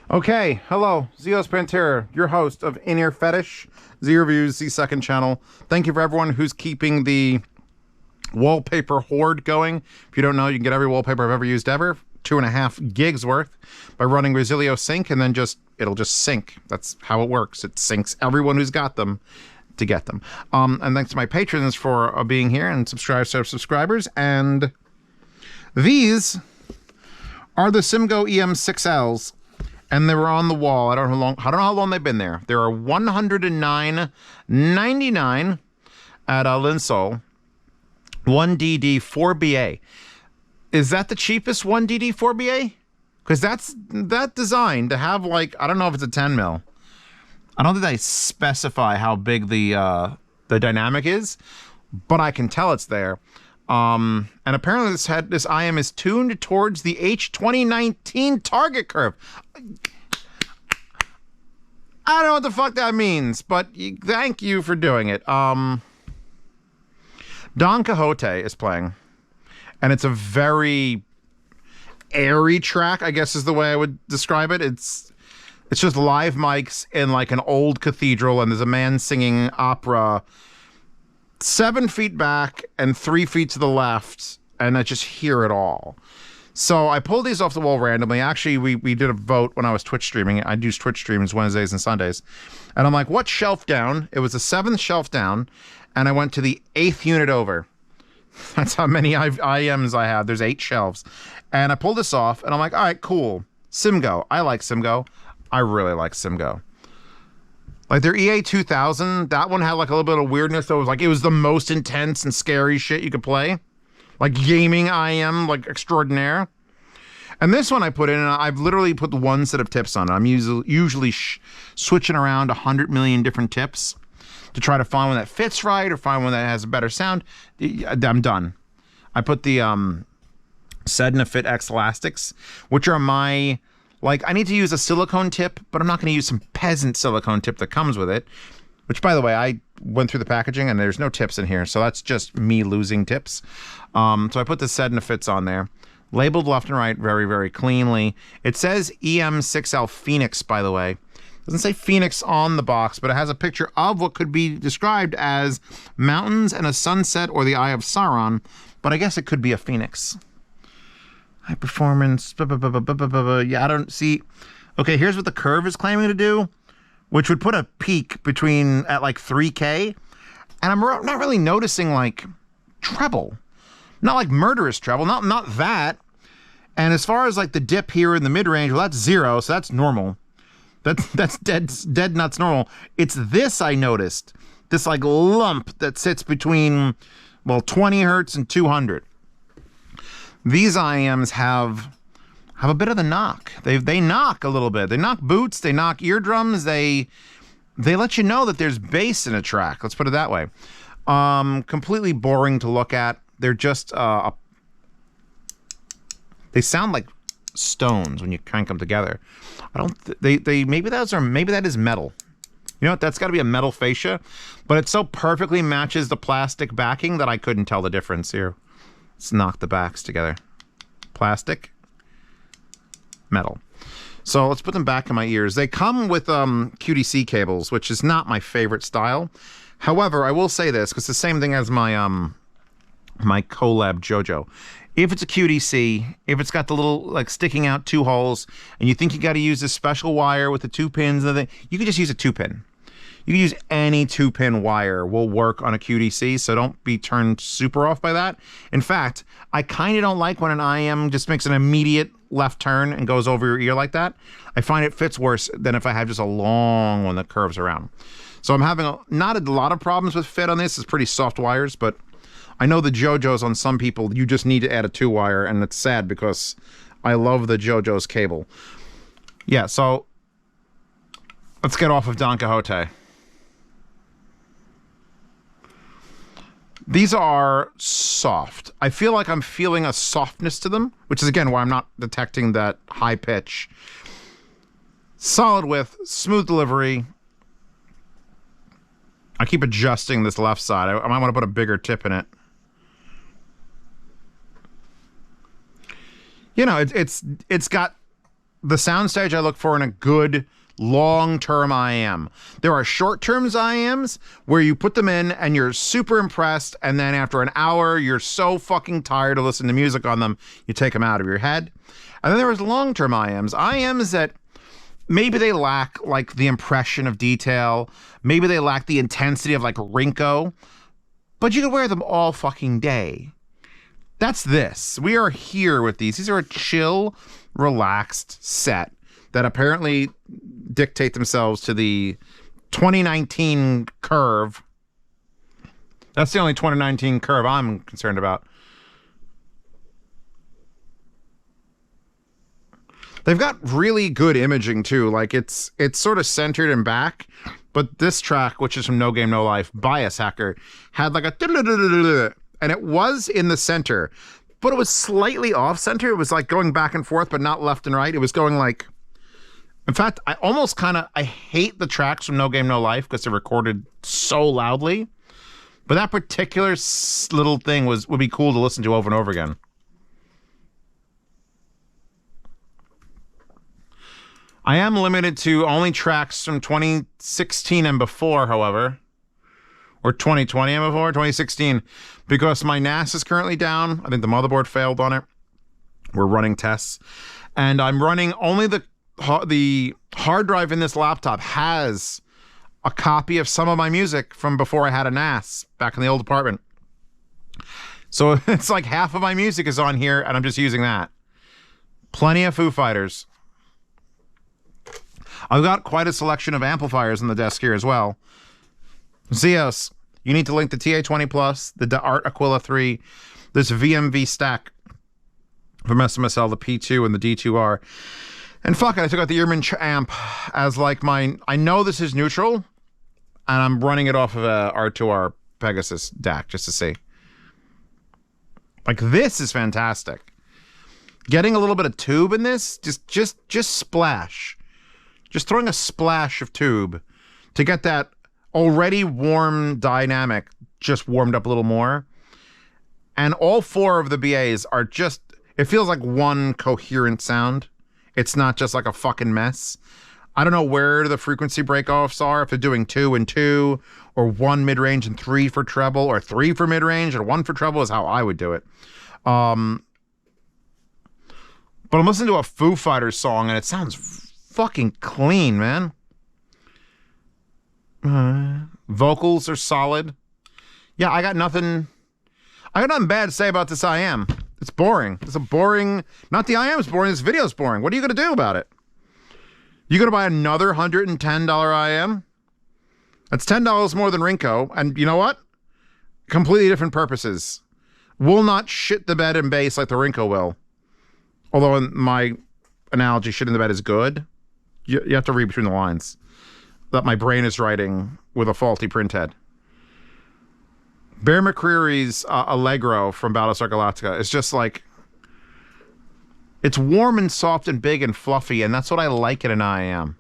Okay, hello, Zeos Pantera, your host of In-Ear Fetish, Z Reviews, Z Second Channel. Thank you for everyone who's keeping the wallpaper hoard going. If you don't know, you can get every wallpaper I've ever used ever, 2.5 gigs worth, by running Resilio Sync, and then it'll just sync. That's how it works. It syncs everyone who's got them to get them. And thanks to my patrons for being here and subscribers. And these are the Simgot EM6Ls. And they were on the wall. I don't know how long they've been there. There are $109.99 at Linsol. 1DD 4BA. Is that the cheapest 1DD 4BA? Because that design to have, like, I don't know if it's a 10 mil. I don't think they specify how big the dynamic is, but I can tell it's there. And apparently this IEM is tuned towards the H2019 target curve. I don't know what the fuck that means, but thank you for doing it. Don Quixote is playing, and it's a very airy track, I guess is the way I would describe it. It's just live mics in like an old cathedral, and there's a man singing opera 7 feet back and 3 feet to the left, and I just hear it all. So I pulled these off the wall randomly. Actually, we did a vote when I was Twitch streaming. I do Twitch streams Wednesdays and Sundays. And I'm like, what shelf down? It was the 7th shelf down, and I went to the 8th unit over. That's how many IEMs I have. There's 8 shelves. And I pulled this off, and I'm like, all right, cool. Simgo. I like Simgo. I really like Simgo. Like their EA2000, that one had like a little bit of weirdness. So it was the most intense and scary shit you could play. Like gaming IEM, like extraordinaire. And this one I put in, and I've literally put one set of tips on it. I'm usually switching around 100 million different tips to try to find one that fits right or find one that has a better sound. I'm done. I put the Sedna Fit X elastics, which are my... Like, I need to use a silicone tip, but I'm not going to use some peasant silicone tip that comes with it. Which, by the way, I went through the packaging, and there's no tips in here, so that's just me losing tips. So I put the Sedna Fits on there. Labeled left and right very, very cleanly. It says EM6L Phoenix, by the way. It doesn't say Phoenix on the box, but it has a picture of what could be described as mountains and a sunset or the Eye of Sauron, but I guess it could be a Phoenix. High performance, yeah, I don't see. Okay, here's what the curve is claiming to do, which would put a peak at like 3K. And I'm not really noticing like treble, not like murderous treble, not that. And as far as like the dip here in the mid range, well, that's 0, so that's normal. That's dead nuts normal. It's this I noticed, this like lump that sits between, well, 20 hertz and 200. These IEMs have a bit of the knock. They knock a little bit. They knock boots. They knock eardrums. They let you know that there's bass in a track. Let's put it that way. Completely boring to look at. They're just they sound like stones when you crank them together. Maybe that is metal. You know what? That's got to be a metal fascia, but it so perfectly matches the plastic backing that I couldn't tell the difference here. Let's knock the backs together. Plastic, metal. So let's put them back in my ears. They come with QDC cables, which is not my favorite style. However, I will say this, because it's the same thing as my my Colab JoJo. If it's a QDC, if it's got the little like sticking out 2 holes, and you think you got to use this special wire with the 2 pins, you can just use a 2-pin. You can use any 2-pin wire will work on a QDC, so don't be turned super off by that. In fact, I kind of don't like when an IEM just makes an immediate left turn and goes over your ear like that. I find it fits worse than if I have just a long one that curves around. So I'm having not a lot of problems with fit on this. It's pretty soft wires, but I know the JoJo's on some people, you just need to add a 2-wire, and it's sad because I love the JoJo's cable. Yeah, so let's get off of Don Quixote. These are soft. I feel like I'm feeling a softness to them, which is, again, why I'm not detecting that high pitch. Solid width, smooth delivery. I keep adjusting this left side. I might want to put a bigger tip in it. You know, it's got the soundstage I look for in a good long-term IEM. There are short-term IEMs where you put them in and you're super impressed, and then after an hour, you're so fucking tired to listen to music on them, you take them out of your head. And then there was long-term IEMs that maybe they lack like the impression of detail, maybe they lack the intensity of like Rinko, but you can wear them all fucking day. That's this. We are here with these. These are a chill, relaxed set that apparently dictate themselves to the 2019 curve. That's the only 2019 curve I'm concerned about. They've got really good imaging too. Like it's sort of centered and back, but this track, which is from No Game No Life, Bias Hacker, had like a and it was in the center, but it was slightly off center. It was like going back and forth, but not left and right. It was going like, in fact, I hate the tracks from No Game No Life because they're recorded so loudly, but that particular little thing would be cool to listen to over and over again. I am limited to only tracks from 2016 and before, however, or 2020 and before, 2016, because my NAS is currently down. I think the motherboard failed on it. We're running tests, and I'm running only the hard drive in this laptop has a copy of some of my music from before I had a NAS back in the old apartment. So it's like half of my music is on here, and I'm just using that. Plenty of Foo Fighters. I've got quite a selection of amplifiers on the desk here as well. Zeos, you need to link the TA20 Plus, the Art Aquila 3, this VMV stack from IEM6L, the P2 and the D2R. And fuck it, I took out the Earman amp as like I know this is neutral, and I'm running it off of a R2R Pegasus DAC just to see. Like, this is fantastic. Getting a little bit of tube in this, just splash. Just throwing a splash of tube to get that already warm dynamic just warmed up a little more. And all four of the BAs are just, it feels like one coherent sound. It's not just like a fucking mess. I don't know where the frequency breakoffs are, if they're doing 2 and 2, or 1 mid-range and 3 for treble, or 3 for mid-range and 1 for treble is how I would do it. But I'm listening to a Foo Fighters song and it sounds fucking clean, man. Vocals are solid. Yeah, I got nothing bad to say about this IEM. It's boring. It's a boring, not the IEM's boring, this video's boring. What are you gonna do about it? You gonna buy another $110 IEM? That's $10 more than Rinko, and you know what? Completely different purposes. Will not shit the bed and bass like the Rinko will. Although in my analogy, shit in the bed is good. You have to read between the lines. That my brain is writing with a faulty printhead. Bear McCreary's Allegro from Battlestar Galactica is just like, it's warm and soft and big and fluffy, and that's what I like in an IEM.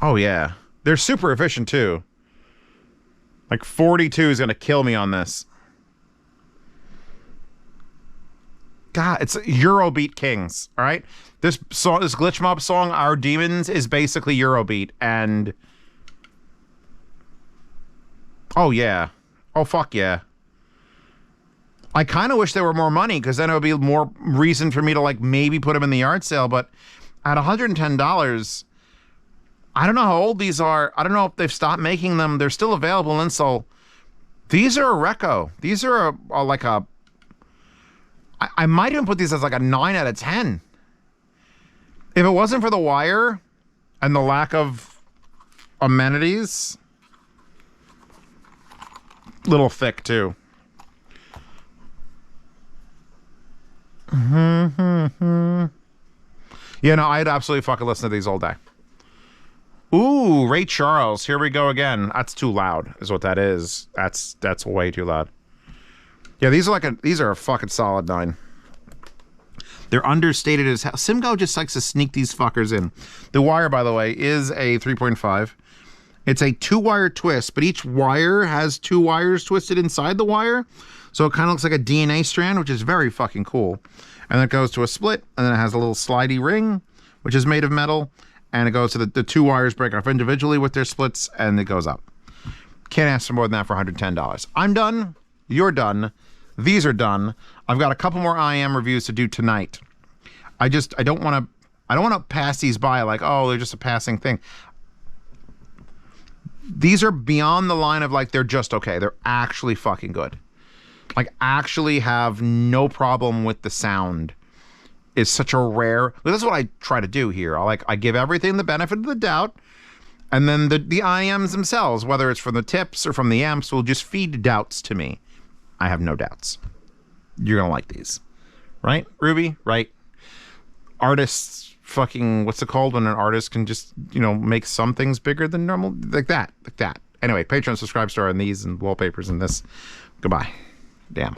Oh yeah, they're super efficient too. Like 42 is gonna kill me on this. God, it's Eurobeat Kings, all right? This song, this Glitch Mob song, Our Demons, is basically Eurobeat, and oh yeah. Oh fuck yeah. I kind of wish there were more money, because then it would be more reason for me to like maybe put them in the yard sale, but at $110, I don't know how old these are. I don't know if they've stopped making them. They're still available in Insole. These are a reco. These are like a... I might even put these as like a 9 out of 10. If it wasn't for the wire and the lack of amenities... Little thick, too. Yeah, no, I'd absolutely fucking listen to these all day. Ooh, Ray Charles. Here we go again. That's too loud, is what that is. That's way too loud. Yeah, these are a fucking solid 9. They're understated as hell. Simgot just likes to sneak these fuckers in. The wire, by the way, is a 3.5. It's a 2-wire twist, but each wire has 2 wires twisted inside the wire. So it kind of looks like a DNA strand, which is very fucking cool. And then it goes to a split, and then it has a little slidey ring, which is made of metal. And it goes to the 2 wires break off individually with their splits, and it goes up. Can't ask for more than that for $110. I'm done. You're done. These are done. I've got a couple more IEM reviews to do tonight. I don't want to pass these by like, oh, they're just a passing thing. These are beyond the line of like, they're just okay. They're actually fucking good. Like, actually have no problem with the sound. Is such a rare... This is what I try to do here. I give everything the benefit of the doubt, and then the IEMs themselves, whether it's from the tips or from the amps, will just feed doubts to me. I have no doubts. You're gonna like these. Right, Ruby? Right. Artists fucking... What's it called when an artist can just, make some things bigger than normal? Like that. Anyway, Patreon, subscribe, star, and these, and wallpapers, and this. Goodbye. Damn.